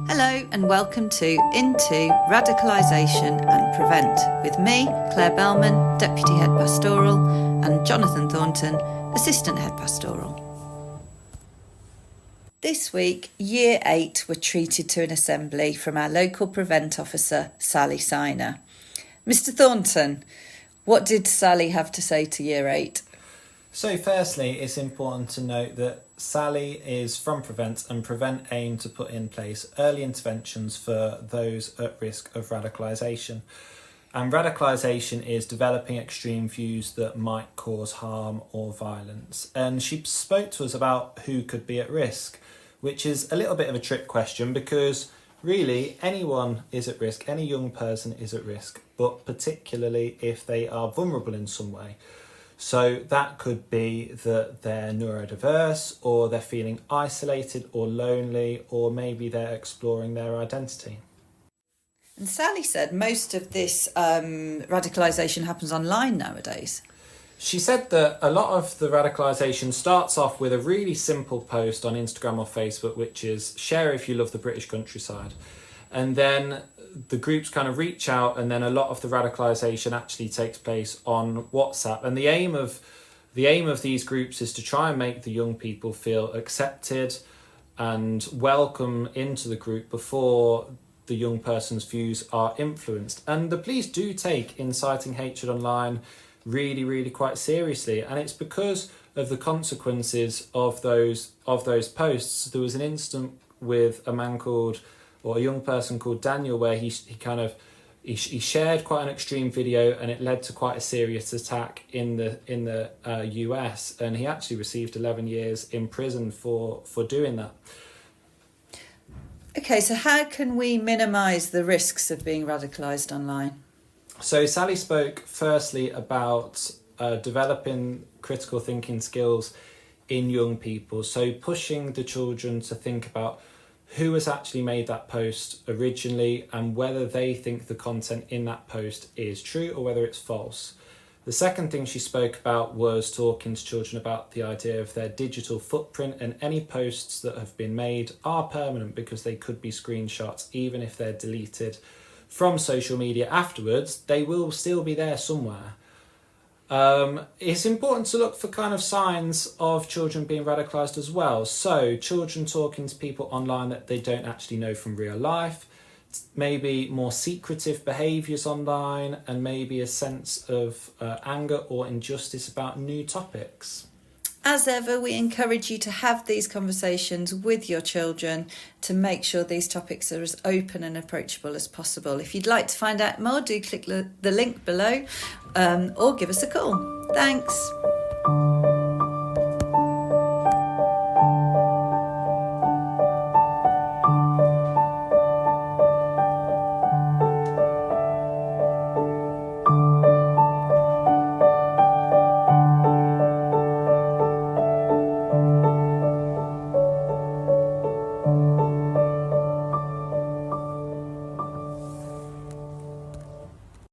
Hello and welcome to Into Radicalisation and Prevent with me, Claire Bellman, Deputy Head Pastoral, and Jonathan Thornton, Assistant Head Pastoral. This week, Year 8 were treated to an assembly from our local Prevent officer, Sally Siner. Mr Thornton, what did Sally have to say to Year 8? So firstly, it's important to note that Sally is from Prevent, and Prevent aim to put in place early interventions for those at risk of radicalisation. And radicalisation is developing extreme views that might cause harm or violence. And she spoke to us about who could be at risk, which is a little bit of a trick question because really anyone is at risk, any young person is at risk, but particularly if they are vulnerable in some way. So that could be that they're neurodiverse, or they're feeling isolated or lonely, or maybe they're exploring their identity. And Sally said most of this radicalisation happens online nowadays. She said that a lot of the radicalisation starts off with a really simple post on Instagram or Facebook, which is share if you love the British countryside. And then the groups kind of reach out, and then a lot of the radicalisation actually takes place on WhatsApp. And the aim of these groups is to try and make the young people feel accepted and welcome into the group before the young person's views are influenced. And the police do take inciting hatred online really quite seriously, and it's because of the consequences of those posts. There was an incident with a young person called Daniel where he shared quite an extreme video, and it led to quite a serious attack in the US, and he actually received 11 years in prison for doing that. Okay, so how can we minimise the risks of being radicalised online? So Sally spoke firstly about developing critical thinking skills in young people. So pushing the children to think about who has actually made that post originally and whether they think the content in that post is true or whether it's false. The second thing she spoke about was talking to children about the idea of their digital footprint, and any posts that have been made are permanent because they could be screenshots. Even if they're deleted from social media afterwards, they will still be there somewhere. It's important to look for kind of signs of children being radicalised as well. So children talking to people online that they don't actually know from real life, maybe more secretive behaviours online, and maybe a sense of anger or injustice about new topics. As ever, we encourage you to have these conversations with your children to make sure these topics are as open and approachable as possible. If you'd like to find out more, do click the link below or give us a call. Thanks.